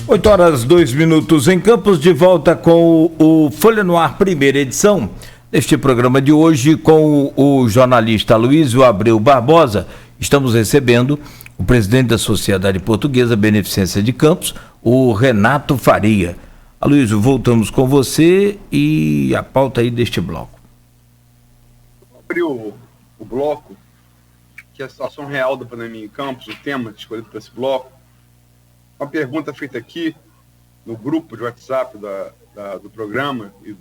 8h02 em Campos, de volta com o Folha no Ar, primeira edição, neste programa de hoje com o jornalista Aloysio Abreu Barbosa. Estamos recebendo o presidente da Sociedade Portuguesa Beneficência de Campos, o Renato Faria. Aloysio, voltamos com você e a pauta aí deste bloco. Vou abrir o bloco, que é a situação real da pandemia em Campos, o tema escolhido para esse bloco. Uma pergunta feita aqui no grupo de WhatsApp do programa e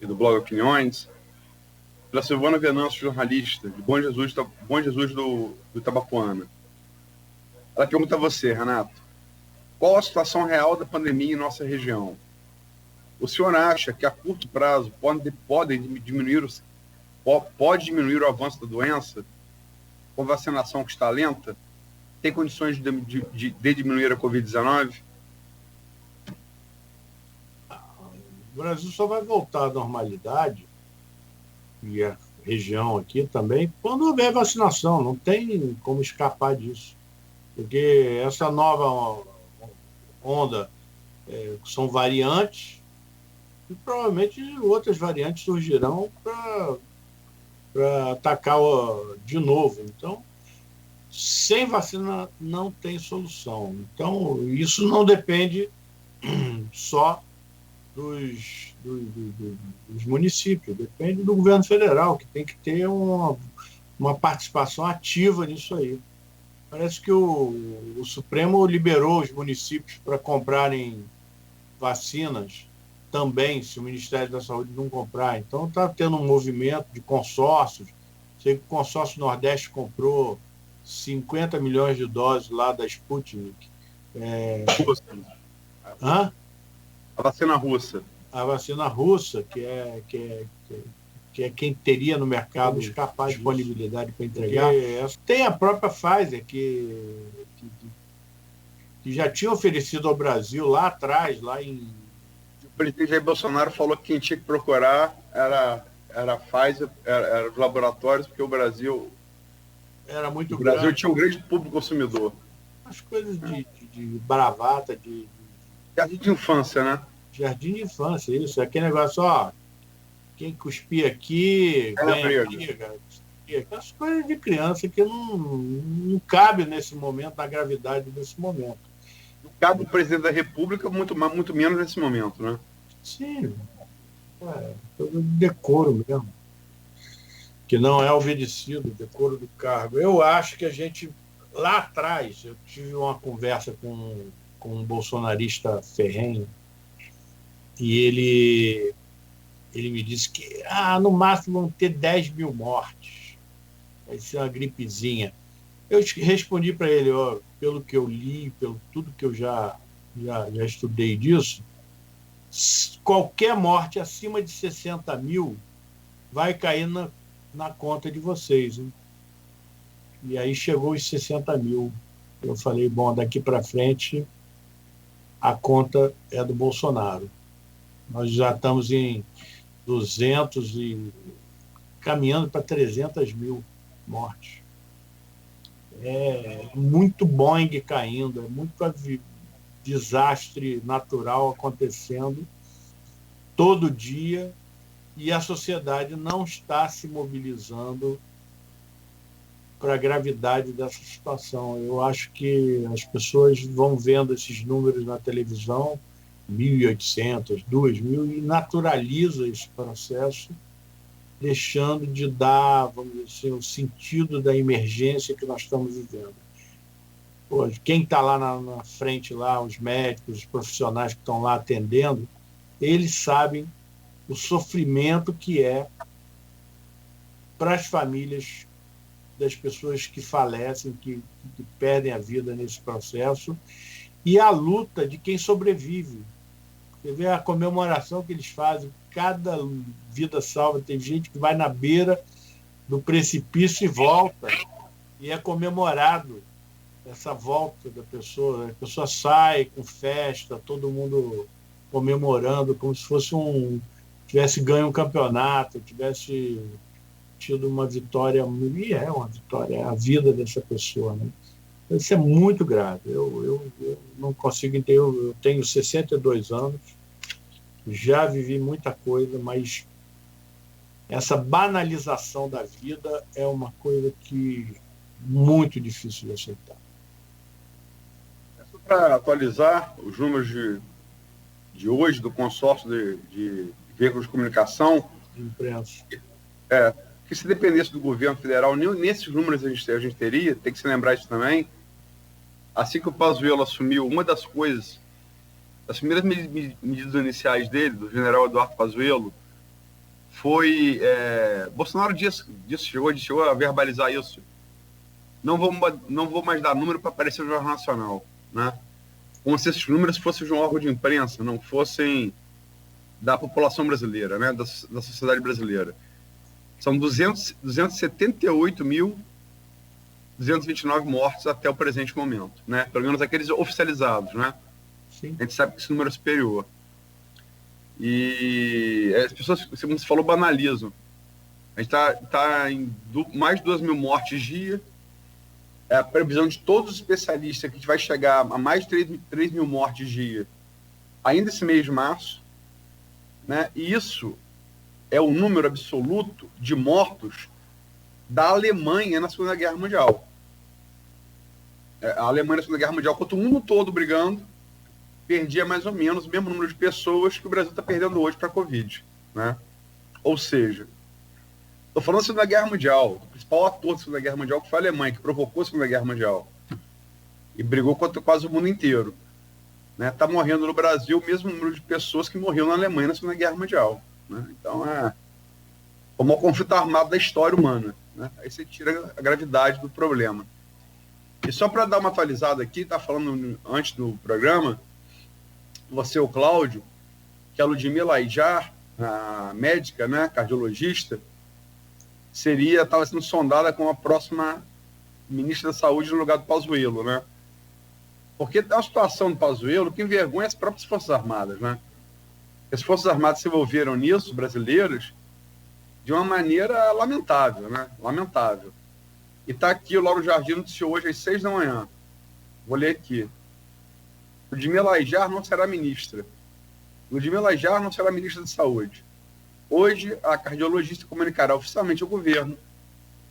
do blog Opiniões, pela Silvana Venâncio, jornalista de Bom Jesus do Itabapoana. Ela pergunta a você, Renato, qual a situação real da pandemia em nossa região? O senhor acha que a curto prazo pode diminuir o avanço da doença com vacinação que está lenta? Tem condições de diminuir a Covid-19? O Brasil só vai voltar à normalidade, e a região aqui também, quando houver vacinação. Não tem como escapar disso. Porque essa nova onda são variantes, e provavelmente outras variantes surgirão para atacar de novo. Então, sem vacina não tem solução. Então, isso não depende só dos municípios, depende do governo federal, que tem que ter uma participação ativa nisso aí. Parece que o Supremo liberou os municípios para comprarem vacinas também, se o Ministério da Saúde não comprar. Então, está tendo um movimento de consórcios. Sei que o consórcio Nordeste comprou 50 milhões de doses lá da Sputnik. A vacina russa. A vacina russa, que é quem teria no mercado disponibilidade para entregar. Tem a própria Pfizer, que já tinha oferecido ao Brasil lá atrás, lá em... O presidente Jair Bolsonaro falou que quem tinha que procurar era a Pfizer, era os laboratórios, porque o Brasil tinha um grande público consumidor. As coisas de bravata, de jardim de infância, né? Jardim de infância, isso. Aquele negócio, quem cuspir aqui, ganha briga. As coisas de criança que não cabe nesse momento, na gravidade desse momento. Não cabe o presidente da República, muito menos nesse momento, né? Sim. Todo decoro mesmo. Que não é obedecido, o decoro do cargo. Eu acho que a gente, lá atrás, eu tive uma conversa com um bolsonarista ferrenho, e ele me disse que no máximo vão ter 10 mil mortes. Vai ser uma gripezinha. Eu respondi para ele, pelo que eu li, pelo tudo que eu já estudei disso, qualquer morte acima de 60 mil vai cair na conta de vocês. Hein? E aí chegou os 60 mil. Eu falei, bom, daqui para frente a conta é do Bolsonaro. Nós já estamos em 200 e caminhando para 300 mil mortes. É muito Boeing caindo, é muito desastre natural acontecendo todo dia, e a sociedade não está se mobilizando para a gravidade dessa situação. Eu acho que as pessoas vão vendo esses números na televisão, 1.800, 2.000, e naturaliza esse processo, deixando de dar, vamos dizer assim, o sentido da emergência que nós estamos vivendo. Quem está lá na frente, lá, os médicos, os profissionais que estão lá atendendo, eles sabem o sofrimento que é para as famílias das pessoas que falecem, que perdem a vida nesse processo, e a luta de quem sobrevive. Você vê a comemoração que eles fazem, cada vida salva. Tem gente que vai na beira do precipício e volta, e é comemorado essa volta da pessoa. A pessoa sai com festa, todo mundo comemorando, como se fosse tivesse ganho um campeonato, tivesse tido uma vitória, e é uma vitória, é a vida dessa pessoa, né? Isso é muito grave. Eu não consigo entender. Eu tenho 62 anos, já vivi muita coisa, mas essa banalização da vida é uma coisa que muito difícil de aceitar. Para atualizar os números de hoje do consórcio de veículos de comunicação, De imprensa. que se dependesse do governo federal, nem nesses números a gente teria, tem que se lembrar isso também. Assim que o Pazuello assumiu, uma das coisas, as primeiras medidas iniciais dele, do general Eduardo Pazuello, foi... Bolsonaro chegou a verbalizar isso. Não vou mais dar número para aparecer no Jornal Nacional, né? Como se esses números fossem de um órgão de imprensa, não fossem da população brasileira, né? da sociedade brasileira. São 278.229 mortos até o presente momento, né? Pelo menos aqueles oficializados, né? Sim. A gente sabe que esse número é superior. E as pessoas, como você falou, banalizam. A gente está em mais de 2 mil mortes dia. A previsão de todos os especialistas é que a gente vai chegar a mais de 3 mil mortes dia ainda esse mês de março, né? E isso é o número absoluto de mortos da Alemanha na Segunda Guerra Mundial. A Alemanha na Segunda Guerra Mundial, quanto o mundo todo brigando, perdia mais ou menos o mesmo número de pessoas que o Brasil está perdendo hoje para a Covid, né? Ou seja, estou falando da Segunda Guerra Mundial, o principal ator da Segunda Guerra Mundial, que foi a Alemanha, que provocou a Segunda Guerra Mundial e brigou contra quase o mundo inteiro, né? Está morrendo no Brasil o mesmo número de pessoas que morriam na Alemanha na Segunda Guerra Mundial, né? Então é o maior conflito armado da história humana, né? Aí você tira a gravidade do problema. E só para dar uma atualizada aqui, tá falando antes do programa, você, o Cláudio, que a Ludmila Aijar, a médica, né, cardiologista, estava sendo sondada como a próxima ministra da Saúde no lugar do Pazuello, né? Porque tem uma situação do Pazuello que envergonha as próprias Forças Armadas, né? As Forças Armadas se envolveram nisso, brasileiras, de uma maneira lamentável, né? Lamentável. E está aqui, o Lauro Jardim noticiou hoje às 6 da manhã. Vou ler aqui. Ludmila Aijar não será ministra. Ludmila Aijar não será ministra da Saúde. Hoje, a cardiologista comunicará oficialmente ao governo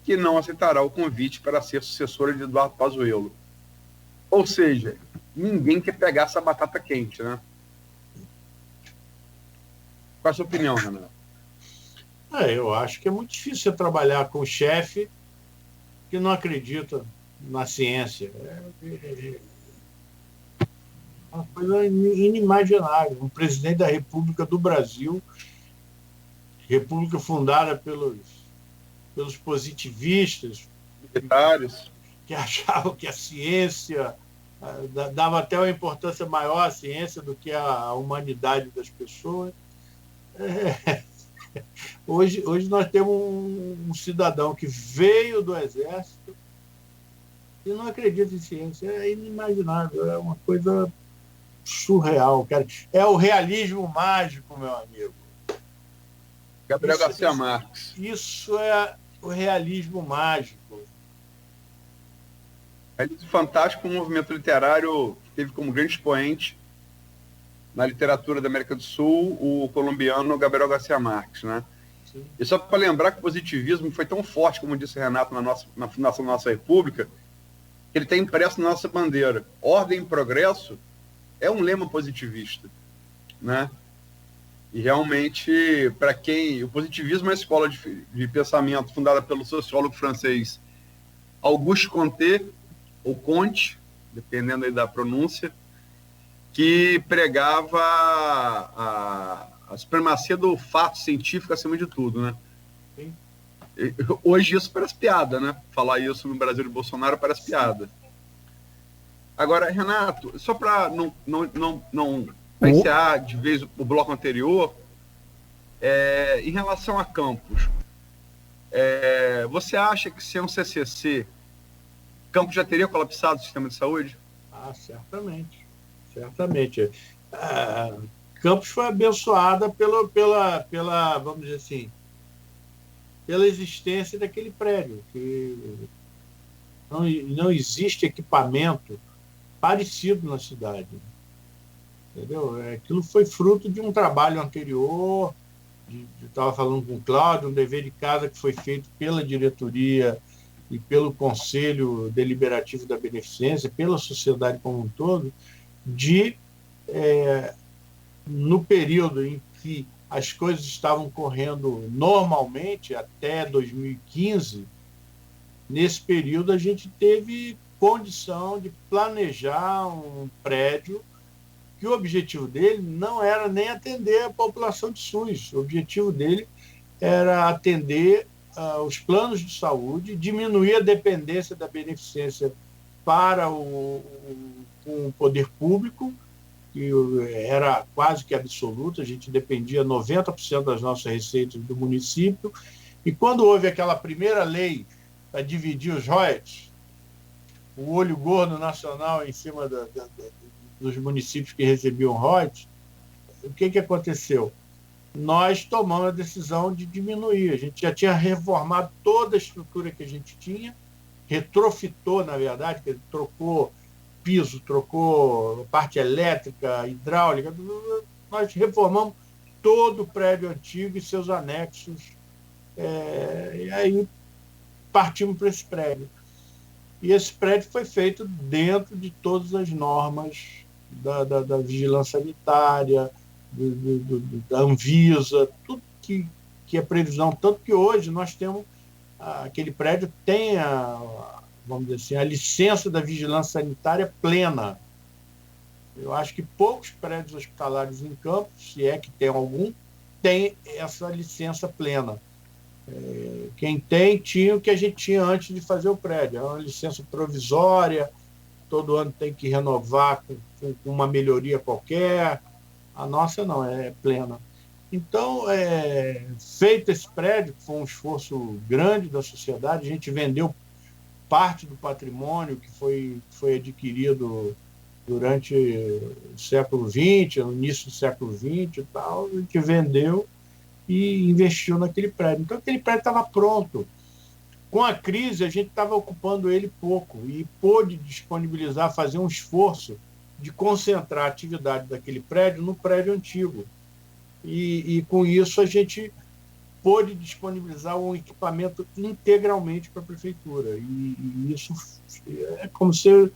que não aceitará o convite para ser sucessora de Eduardo Pazuello. Ou seja, ninguém quer pegar essa batata quente, né? Qual é a sua opinião, Renato? Eu acho que é muito difícil você trabalhar com o chefe que não acredita na ciência. É uma coisa inimaginável. Um presidente da República do Brasil, república fundada pelos positivistas, militares, que achavam que a ciência dava até uma importância maior à ciência do que à humanidade das pessoas. Hoje nós temos um cidadão que veio do Exército e não acredita em ciência. É inimaginável, é uma coisa surreal, cara. É o realismo mágico, meu amigo. Gabriel Garcia Marques. Isso é o realismo mágico. É fantástico, um movimento literário que teve como grande expoente na literatura da América do Sul o colombiano Gabriel Garcia Marques, né? Sim. E só para lembrar que o positivismo foi tão forte, como disse Renato, na fundação da nossa República, que ele está impresso na nossa bandeira. Ordem e progresso é um lema positivista, né? E realmente, para quem... O positivismo é uma escola de pensamento fundada pelo sociólogo francês Auguste Comte, ou Comte, dependendo aí da pronúncia, que pregava a supremacia do fato científico acima de tudo, né? Sim. Hoje isso parece piada, né? Falar isso no Brasil de Bolsonaro parece piada. Agora, Renato, só para não encerrar de vez o bloco anterior, em relação a Campos, você acha que sem um CCC, Campos já teria colapsado o sistema de saúde? Certamente. Certamente. Campos foi abençoada pela, vamos dizer assim, pela existência daquele prédio, que Não existe equipamento parecido na cidade. Entendeu? Aquilo foi fruto de um trabalho anterior, estava falando com o Cláudio, um dever de casa que foi feito pela diretoria e pelo Conselho Deliberativo da Beneficência, pela sociedade como um todo, no período em que as coisas estavam correndo normalmente, até 2015, nesse período a gente teve condição de planejar um prédio que o objetivo dele não era nem atender a população de SUS. O objetivo dele era atender os planos de saúde, diminuir a dependência da beneficência para o poder público, que era quase que absoluta, a gente dependia 90% das nossas receitas do município. E quando houve aquela primeira lei para dividir os royalties, o olho gordo nacional em cima dos municípios que recebiam royalties, o que aconteceu? Nós tomamos a decisão de diminuir. A gente já tinha reformado toda a estrutura que a gente tinha, retrofitou, na verdade, que trocou piso, trocou parte elétrica, hidráulica, nós reformamos todo o prédio antigo e seus anexos, e aí partimos para esse prédio. E esse prédio foi feito dentro de todas as normas da vigilância sanitária, da Anvisa, tudo que é previsão. Tanto que hoje nós temos, aquele prédio tem vamos dizer assim, a licença da vigilância sanitária plena. Eu acho que poucos prédios hospitalares em Campos, se é que tem algum, tem essa licença plena. Quem tem, tinha o que a gente tinha antes de fazer o prédio. É uma licença provisória, todo ano tem que renovar com uma melhoria qualquer. A nossa não, é plena. Então, feito esse prédio, que foi um esforço grande da sociedade, a gente vendeu parte do patrimônio que foi adquirido durante o século XX, no início do século XX e tal, a gente vendeu e investiu naquele prédio. Então, aquele prédio estava pronto. Com a crise, a gente estava ocupando ele pouco e pôde disponibilizar, fazer um esforço de concentrar a atividade daquele prédio no prédio antigo. E com isso, a gente pôde disponibilizar um equipamento integralmente para a prefeitura. E isso é como se eu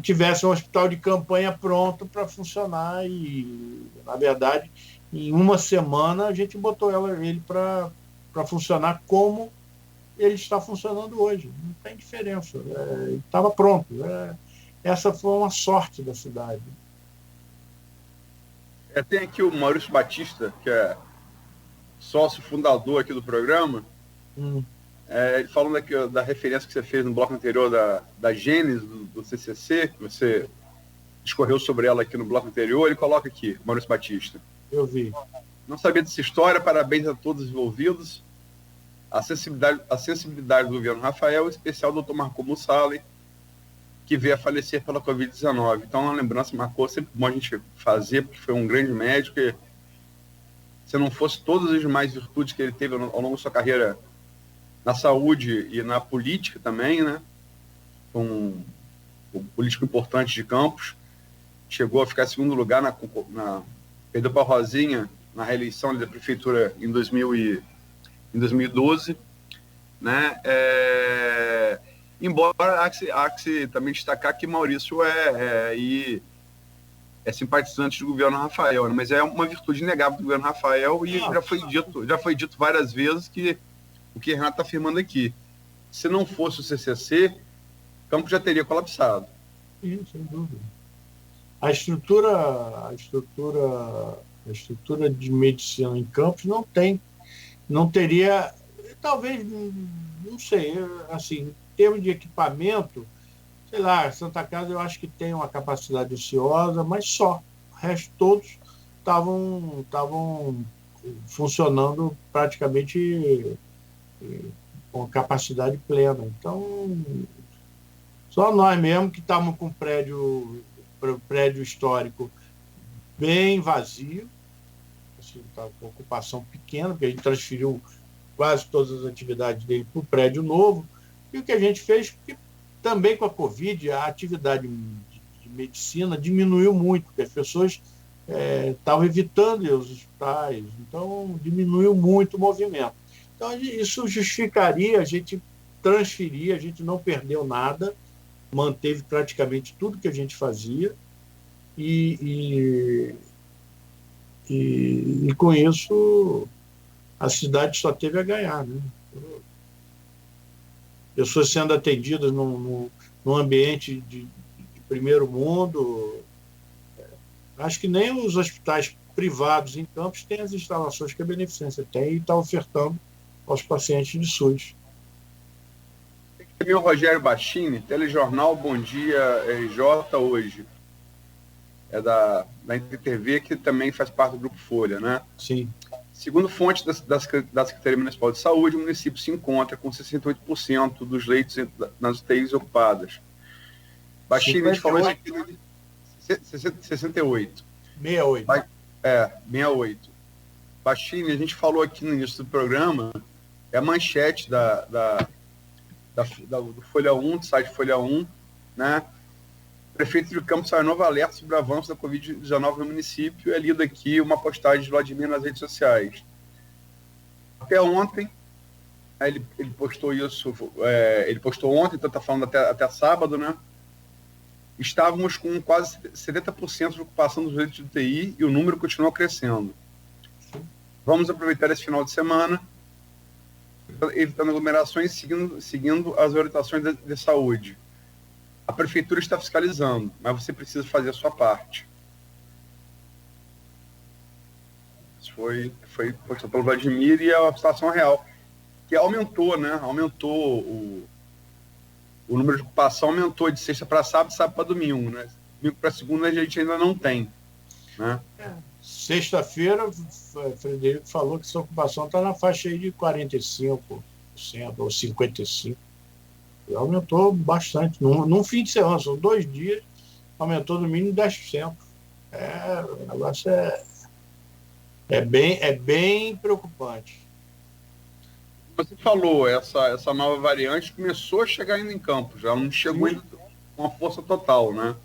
tivesse um hospital de campanha pronto para funcionar e, na verdade, em uma semana a gente botou ele para funcionar como ele está funcionando hoje. Não tem diferença. Estava pronto. Essa foi uma sorte da cidade. Tem aqui o Maurício Batista, que é sócio fundador aqui do programa, ele falando aqui da referência que você fez no bloco anterior da gênese do CCC, que você discorreu sobre ela aqui no bloco anterior, ele coloca aqui, Maurício Batista. Eu vi. Não sabia dessa história, parabéns a todos os envolvidos, a sensibilidade do governo Rafael, em especial o Dr. Marco Mussali, que veio a falecer pela Covid-19. Então, uma lembrança marcou, sempre bom a gente fazer, porque foi um grande médico e, se não fosse todas as demais virtudes que ele teve ao longo da sua carreira na saúde e na política também, né? Um político importante de Campos, chegou a ficar em segundo lugar, perdeu para a Rosinha na reeleição da prefeitura em 2012, né? Embora há que se também destacar que Maurício é simpatizante do governo Rafael, né? Mas é uma virtude inegável do governo Rafael e já foi dito várias vezes que o que Renato está afirmando aqui, se não fosse o CCC, Campos já teria colapsado. Sim, sem dúvida. A estrutura de medicina em Campos não teria, talvez, não sei, assim, em termos de equipamento, sei lá, Santa Casa eu acho que tem uma capacidade ociosa, mas só. O resto todos estavam funcionando praticamente com capacidade plena. Então, só nós mesmo que estávamos com o prédio histórico bem vazio, assim, tá com ocupação pequena, porque a gente transferiu quase todas as atividades dele para o prédio novo, e o que a gente fez, também com a Covid, a atividade de medicina diminuiu muito, porque as pessoas estavam evitando ir aos hospitais, então diminuiu muito o movimento. Então, isso justificaria a gente transferir, a gente não perdeu nada, manteve praticamente tudo que a gente fazia, e com isso a cidade só teve a ganhar, né? Pessoas sendo atendidas num ambiente de primeiro mundo. Acho que nem os hospitais privados em Campos têm as instalações que a Beneficência tem e está ofertando aos pacientes de SUS. Tem também o Rogério Bachini, Telejornal Bom Dia RJ hoje. É da NTTV, que também faz parte do Grupo Folha, né? Sim. Segundo fontes da Secretaria Municipal de Saúde, o município se encontra com 68% dos leitos nas UTIs ocupadas. Bachini, a gente falou isso aqui no 68. 68. 68. Bachini, a gente falou aqui no início do programa, é a manchete do Folha 1, do site Folha 1, né? O prefeito de Campos saiu novo alerta sobre o avanço da Covid-19 no município. É lido aqui uma postagem de Vladimir nas redes sociais. Até ontem, ele postou isso, ele postou ontem, então está falando até sábado, né? Estávamos com quase 70% de ocupação dos leitos de UTI e o número continua crescendo. Vamos aproveitar esse final de semana, evitando aglomerações, seguindo as orientações de saúde. A prefeitura está fiscalizando, mas você precisa fazer a sua parte. Isso foi postado pelo Vladimir, e a situação real, que aumentou, né? Aumentou o número de ocupação, aumentou de sexta para sábado, sábado para domingo, né? Domingo para segunda a gente ainda não tem, né? Sexta-feira, o Frederico falou que essa ocupação está na faixa aí de 45% ou 55%. Aumentou bastante. Num fim de semana, são 2 dias, aumentou no mínimo 10%. O negócio é bem preocupante. Você falou, essa nova variante começou a chegar ainda em Campos, já não chegou ainda com uma força total, né?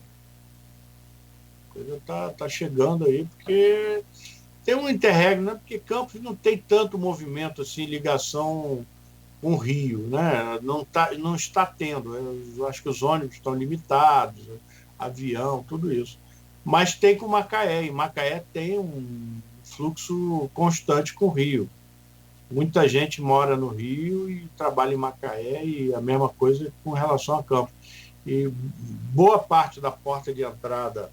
A coisa tá chegando aí, porque tem um interregno, né? Porque Campos não tem tanto movimento assim, ligação com o Rio, né? Não está tendo. Eu acho que os ônibus estão limitados, avião, tudo isso. Mas tem com Macaé, e Macaé tem um fluxo constante com o Rio. Muita gente mora no Rio e trabalha em Macaé, e a mesma coisa com relação a Campos. E boa parte da porta de entrada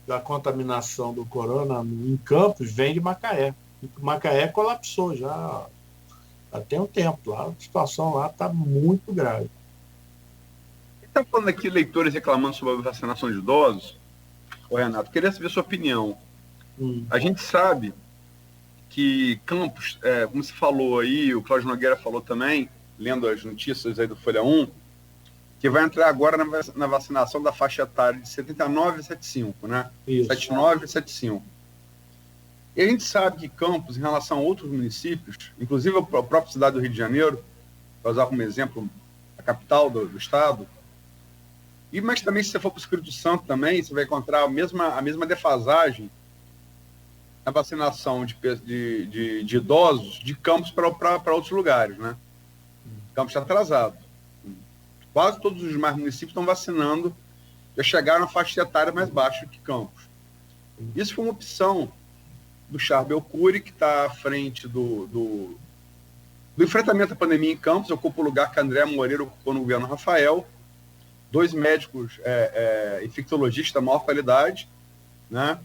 da contaminação do corona em Campos vem de Macaé. Macaé colapsou já tem um tempo lá, a situação lá está muito grave. Está falando aqui leitores reclamando sobre a vacinação de idosos. Ô, Renato, queria saber a sua opinião. A gente sabe que Campos, como você falou aí, o Cláudio Nogueira falou também, lendo as notícias aí do Folha 1, que vai entrar agora na vacinação da faixa etária de 79 a 75, né? Isso. 79 a 75. E a gente sabe que Campos, em relação a outros municípios, inclusive a própria cidade do Rio de Janeiro, para usar como exemplo a capital do estado, mas também se você for para o Espírito Santo também, você vai encontrar a mesma defasagem na vacinação de idosos de Campos para outros lugares, né? Campos está atrasado. Quase todos os demais municípios estão vacinando, já chegaram na faixa etária mais baixa que Campos. Isso foi uma opção do Charbel Cury, que está à frente do enfrentamento à pandemia em Campos, ocupa o lugar que André Moreira ocupou no governo Rafael, 2 médicos infectologistas da maior qualidade, né?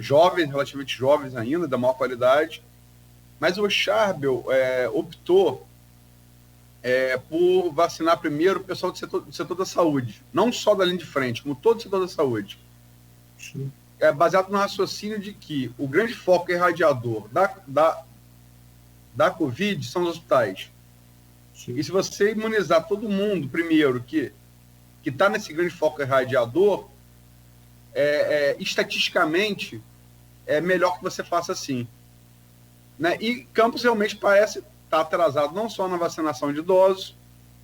Jovens, relativamente jovens ainda, da maior qualidade, mas o Charbel optou por vacinar primeiro o pessoal do setor da saúde, não só da linha de frente, como todo o setor da saúde. Sim. Baseado no raciocínio de que o grande foco irradiador da Covid são os hospitais. Sim. E se você imunizar todo mundo primeiro que está nesse grande foco irradiador, estatisticamente é melhor que você faça assim, né? E Campos realmente parece estar atrasado não só na vacinação de idosos,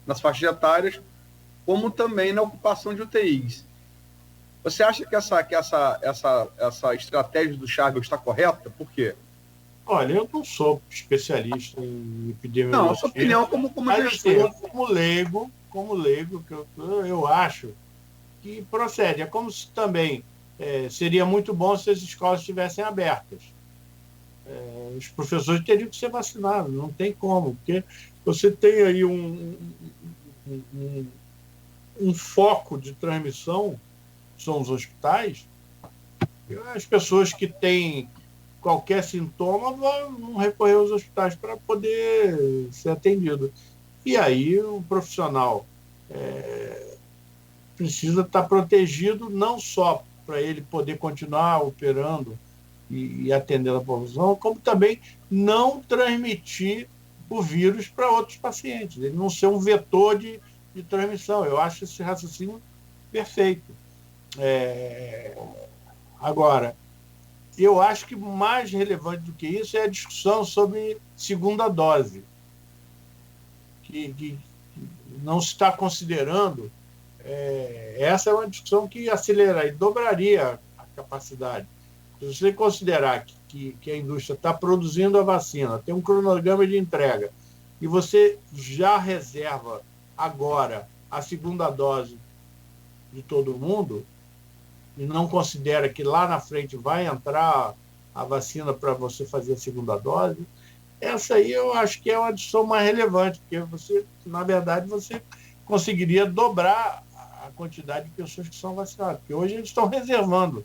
nas faixas etárias, como também na ocupação de UTIs. Você acha que essa estratégia do Charbel está correta? Por quê? Olha, eu não sou especialista em epidemiologia. Não, a sua opinião como gestor. Como leigo, que eu acho que procede. É como se também seria muito bom se as escolas estivessem abertas. Os professores teriam que ser vacinados, não tem como, porque você tem aí um foco de transmissão, são os hospitais, e as pessoas que têm qualquer sintoma vão recorrer aos hospitais para poder ser atendido. E aí o profissional precisa estar protegido, não só para ele poder continuar operando e atendendo a população, como também não transmitir o vírus para outros pacientes, ele não ser um vetor de transmissão. Eu acho esse raciocínio perfeito. Agora, eu acho que mais relevante do que isso é a discussão sobre segunda dose, que não se está considerando. Essa é uma discussão que aceleraria e dobraria a capacidade. Se você considerar que a indústria está produzindo a vacina, tem um cronograma de entrega, e você já reserva agora a segunda dose de todo mundo, e não considera que lá na frente vai entrar a vacina para você fazer a segunda dose, essa aí eu acho que é uma discussão mais relevante, porque você, na verdade, você conseguiria dobrar a quantidade de pessoas que são vacinadas, porque hoje eles estão reservando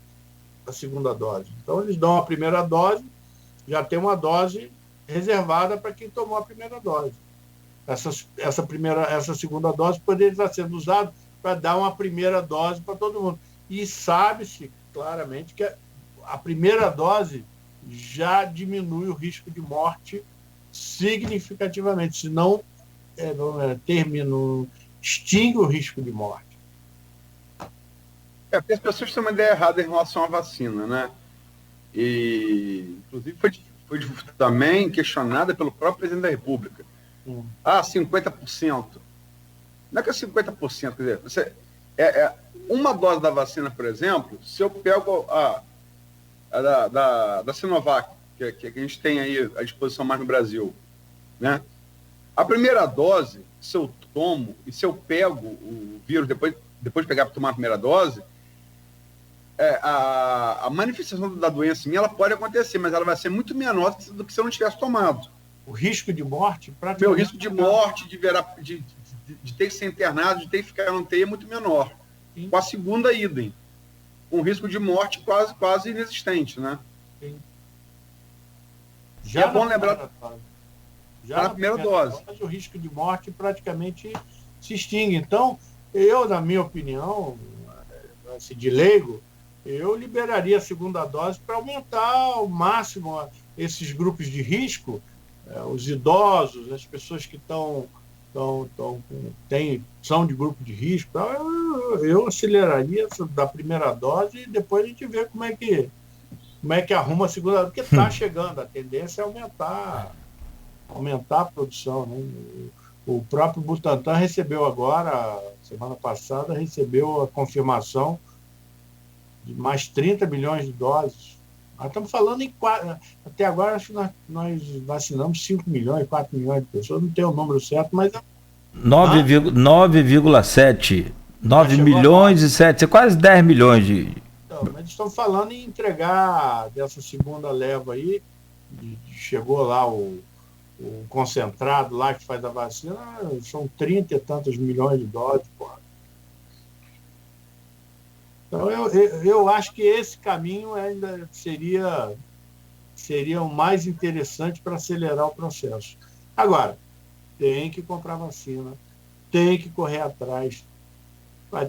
a segunda dose. Então, eles dão a primeira dose, já tem uma dose reservada para quem tomou a primeira dose. Essa segunda dose poderia estar sendo usada para dar uma primeira dose para todo mundo. E sabe-se claramente que a primeira dose já diminui o risco de morte significativamente, se não extingue o risco de morte. Porque as pessoas têm uma ideia errada em relação à vacina, né? E, inclusive, foi também questionada pelo próprio presidente da República. 50%. Não é que é 50%, quer dizer, uma dose da vacina, por exemplo, se eu pego a da Sinovac, que a gente tem aí à disposição mais no Brasil, né? A primeira dose, se eu tomo e se eu pego o vírus depois de pegar para tomar a primeira dose, a manifestação da doença em mim, ela pode acontecer, mas ela vai ser muito menor do que se eu não tivesse tomado. O risco de morte? Meu risco de morte, de ter que ser internado, de ter que ficar na UTI é muito menor. Sim. Com a segunda, idem. Com risco de morte quase inexistente, né? Sim. Já é bom lembrar... Já na primeira dose. O risco de morte praticamente se extingue. Então, eu, na minha opinião, de leigo, eu liberaria a segunda dose para aumentar ao máximo esses grupos de risco, os idosos, as pessoas que são de grupo de risco. Eu aceleraria da primeira dose e depois a gente vê como é que arruma a segunda dose, porque está chegando, a tendência é aumentar a produção, né? O próprio Butantan recebeu agora, semana passada, recebeu a confirmação de mais 30 milhões de doses. Nós estamos falando até agora, acho que nós vacinamos 5 milhões, 4 milhões de pessoas, não tenho o número certo, mas... 9,7. 9 milhões e 7, quase 10 milhões de... Então, mas estamos falando em entregar dessa segunda leva aí, chegou lá o concentrado lá que faz a vacina, são 30 e tantos milhões de doses, porra. Então, eu acho que esse caminho ainda seria o mais interessante para acelerar o processo. Agora, tem que comprar vacina, tem que correr atrás,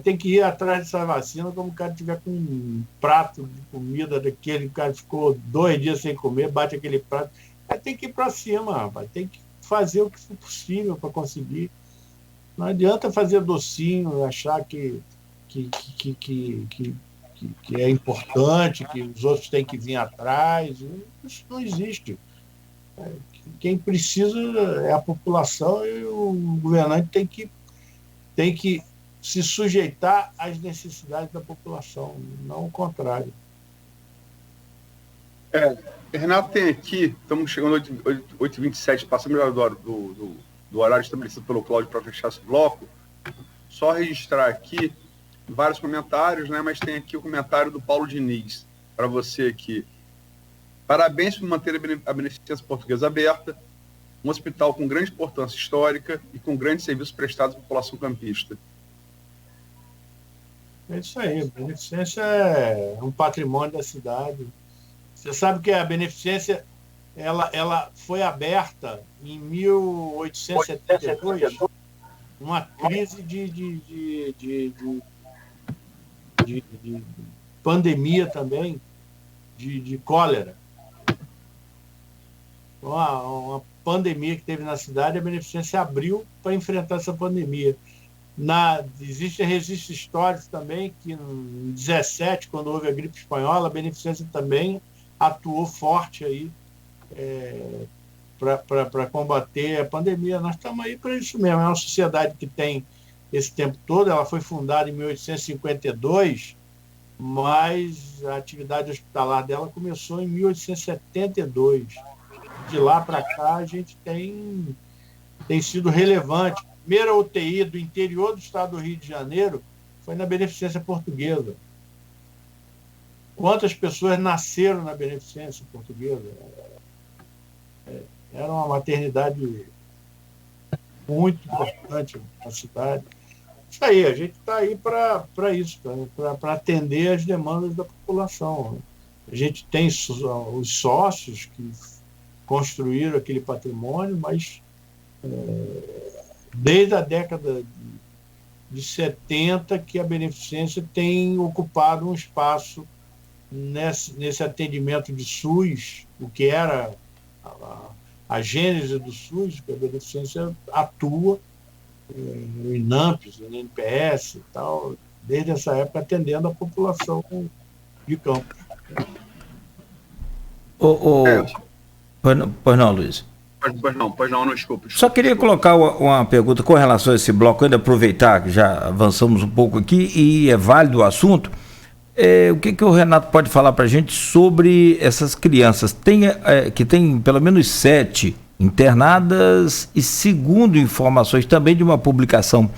tem que ir atrás dessa vacina como o cara tiver com um prato de comida daquele, o cara ficou 2 dias sem comer, bate aquele prato, tem que ir para cima, rapaz, tem que fazer o que for possível para conseguir. Não adianta fazer docinho, achar que é importante, que os outros têm que vir atrás. Isso não existe. Quem precisa é a população, e o governante tem que tem que se sujeitar às necessidades da população, não o contrário. Renato, tem aqui, estamos chegando às 8h27, passamos do horário estabelecido pelo Cláudio para fechar esse bloco. Só registrar aqui vários comentários, né? Mas tem aqui o comentário do Paulo Diniz, para você aqui. Parabéns por manter a Beneficência Portuguesa aberta, um hospital com grande importância histórica e com grandes serviços prestados à população campista. É isso aí, a Beneficência é um patrimônio da cidade. Você sabe que a Beneficência ela foi aberta em 1872, uma crise de pandemia também, de cólera. Uma pandemia que teve na cidade, a Beneficência abriu para enfrentar essa pandemia. Existem registros históricos também que, em 17, quando houve a gripe espanhola, a Beneficência também atuou forte aí para combater a pandemia. Nós estamos aí para isso mesmo. É uma sociedade que tem esse tempo todo. Ela foi fundada em 1852, mas a atividade hospitalar dela começou em 1872. De lá para cá, a gente tem sido relevante. A primeira UTI do interior do estado do Rio de Janeiro foi na Beneficência Portuguesa. Quantas pessoas nasceram na Beneficência Portuguesa? Era uma maternidade muito importante na cidade. Isso aí, a gente está aí para isso, para atender as demandas da população. A gente tem os sócios que construíram aquele patrimônio, mas desde a década de 70 que a Beneficência tem ocupado um espaço nesse atendimento de SUS, o que era a gênese do SUS, que a Beneficência atua no INAMPS, no NPS e tal, desde essa época atendendo a população de campo. Pois não, Luiz. Pois não, desculpa. Só queria colocar uma pergunta com relação a esse bloco, ainda aproveitar que já avançamos um pouco aqui e é válido o assunto. O que o Renato pode falar para a gente sobre essas crianças? Que tem pelo menos 7 internadas e, segundo informações também de uma publicação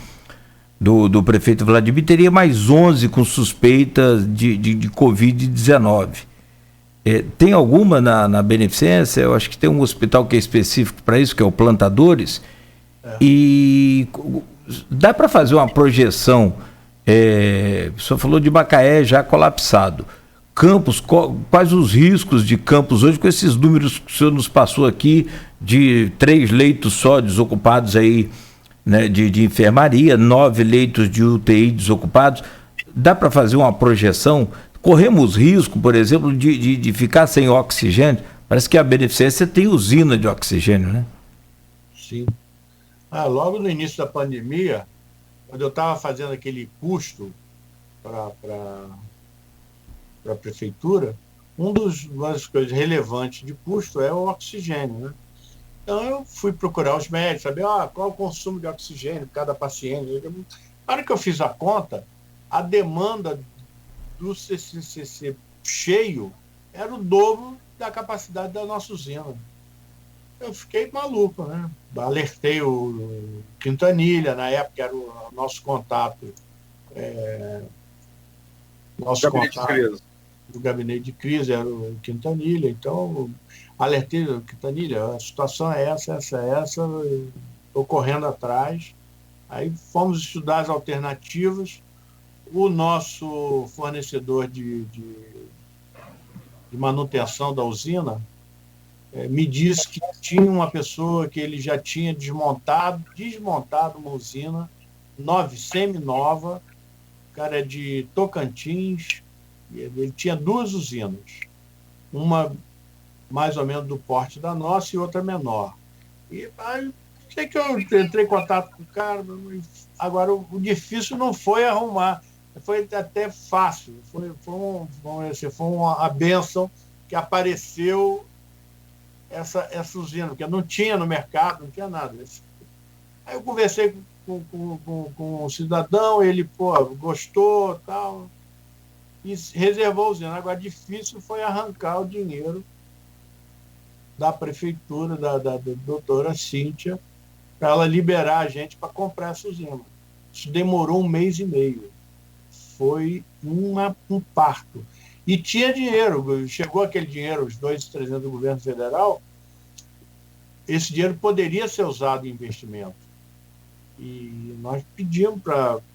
do prefeito Vladimir, teria mais 11 com suspeitas de Covid-19. Tem alguma na Beneficência? Eu acho que tem um hospital que é específico para isso, que é o Plantadores. E dá para fazer uma projeção? O senhor falou de Macaé já colapsado. Campos, quais os riscos de Campos hoje, com esses números que o senhor nos passou aqui, de 3 leitos só desocupados aí, né, de enfermaria, 9 leitos de UTI desocupados? Dá para fazer uma projeção? Corremos risco, por exemplo, de ficar sem oxigênio? Parece que a Beneficência tem usina de oxigênio, né? Sim. Logo no início da pandemia, quando eu estava fazendo aquele custo para a prefeitura, uma das coisas relevantes de custo é o oxigênio, né? Então eu fui procurar os médicos, saber qual o consumo de oxigênio de cada paciente. Na hora que eu fiz a conta, a demanda do CCCC cheio era o dobro da capacidade da nossa usina. Eu fiquei maluco, né? Alertei o Quintanilha, na época era o nosso contato, do gabinete de crise era o Quintanilha. Então, alertei o Quintanilha, a situação é essa, estou correndo atrás. Aí fomos estudar as alternativas. O nosso fornecedor de manutenção da usina me disse que tinha uma pessoa que ele já tinha desmontado uma usina semi-nova. O cara é de Tocantins, ele tinha 2 usinas, uma mais ou menos do porte da nossa e outra menor. E aí, sei que eu entrei em contato com o cara. Agora, o difícil não foi arrumar, foi até fácil, foi uma bênção que apareceu essa usina, porque não tinha no mercado, não tinha nada. Aí eu conversei com o cidadão, ele, gostou, tal, e reservou a usina. Agora, difícil foi arrancar o dinheiro da prefeitura, da doutora Cíntia, para ela liberar a gente para comprar essa usina. Isso demorou 1 mês e meio. Foi um parto. E tinha dinheiro, chegou aquele dinheiro, os 2.300 do governo federal, esse dinheiro poderia ser usado em investimento. E nós pedimos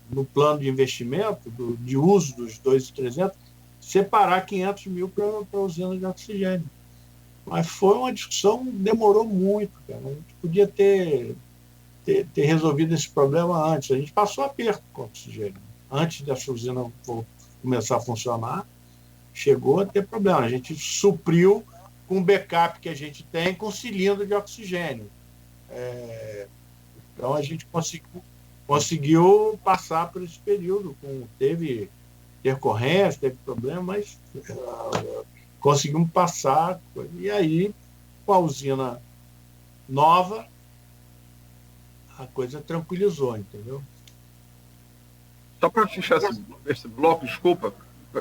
no plano de investimento, de uso dos 2.300, separar 500 mil para a usina de oxigênio. Mas foi uma discussão que demorou muito, cara. A gente podia ter resolvido esse problema antes. A gente passou aperto com o oxigênio. Antes dessa usina começar a funcionar, chegou a ter problema. A gente supriu com o backup que a gente tem com cilindro de oxigênio. Então a gente conseguiu passar por esse período. Teve intercorrência, teve problema, mas conseguimos passar. E aí, com a usina nova, a coisa tranquilizou, entendeu? Só para fechar esse bloco, desculpa.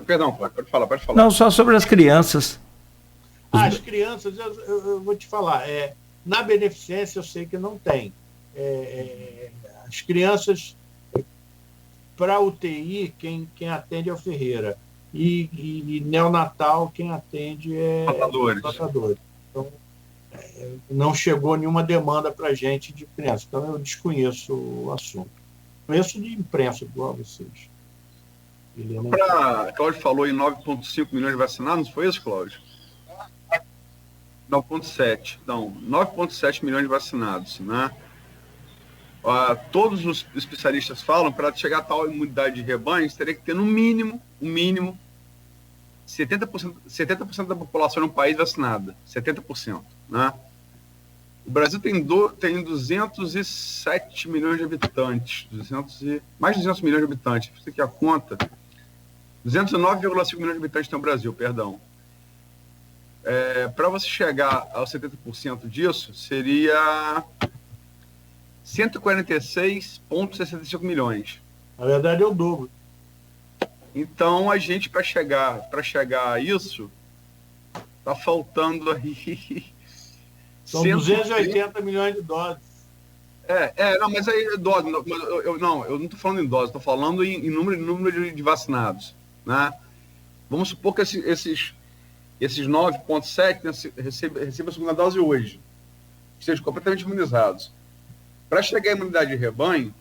Perdão, pode falar. Não, só sobre as crianças. As crianças, eu vou te falar, na beneficência eu sei que não tem. As crianças, para UTI, quem atende é o Ferreira. E neonatal, quem atende é os tratadores. Então, não chegou nenhuma demanda para a gente de criança. Então, eu desconheço o assunto. Conheço de imprensa, igual a vocês. Cláudio falou em 9,5 milhões de vacinados, não foi isso, Cláudio? 9,7. Não, 9,7 milhões de vacinados, né? Todos os especialistas falam, para chegar a tal imunidade de rebanho, teria que ter no mínimo, 70% da população no país vacinada. 70%, né? O Brasil tem 207 milhões de habitantes, mais de 200 milhões de habitantes. Isso aqui é a conta. 209,5 milhões de habitantes tem o Brasil, perdão. Para você chegar aos 70% disso, seria 146,65 milhões. Na verdade, é o dobro. Então, a gente, para chegar a isso, está faltando aí... São 280 milhões de doses. Não, mas aí dose, eu não estou falando em dose, estou falando em número de vacinados, né? Vamos supor que esses 9,7 recebam a segunda dose hoje, sejam completamente imunizados. Para chegar à imunidade de rebanho,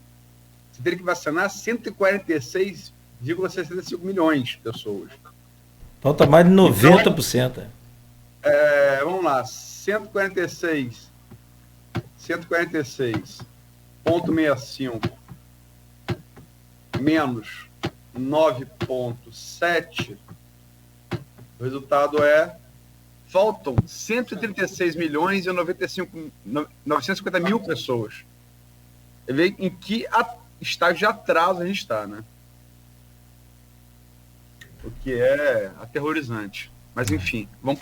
você teria que vacinar 146,65 milhões de pessoas. Falta mais de 90%. Vamos lá, 146,65 menos 9,7, o resultado faltam 136 milhões e 950 mil pessoas. Vê em que estágio de atraso a gente está, né? O que é aterrorizante. Mas, enfim, vamos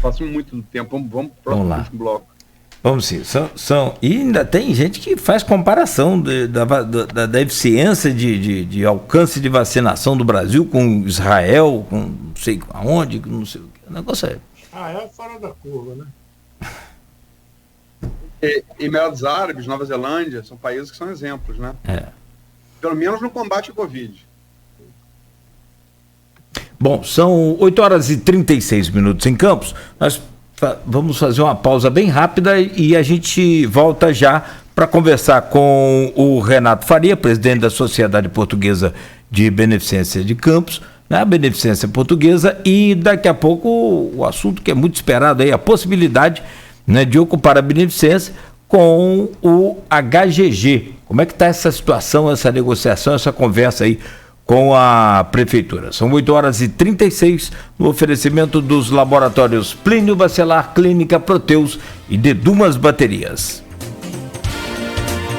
passando muito do tempo, vamos para o próximo bloco. Vamos sim. E ainda tem gente que faz comparação da eficiência de alcance de vacinação do Brasil com Israel, com não sei aonde, não sei o que. O negócio é fora da curva, né? Emirados Árabes, Nova Zelândia, são países que são exemplos, né? Pelo menos no combate à Covid. Bom, são 8h36 em Campos. Nós vamos fazer uma pausa bem rápida e a gente volta já para conversar com o Renato Faria, presidente da Sociedade Portuguesa de Beneficência de Campos, né, a Beneficência Portuguesa, e daqui a pouco o assunto que é muito esperado aí, a possibilidade, né, de ocupar a Beneficência com o HGG. Como é que está essa situação, essa negociação, essa conversa aí com a Prefeitura? São 8h36 no oferecimento dos laboratórios Plínio Bacelar, Clínica Proteus e Dedumas Baterias.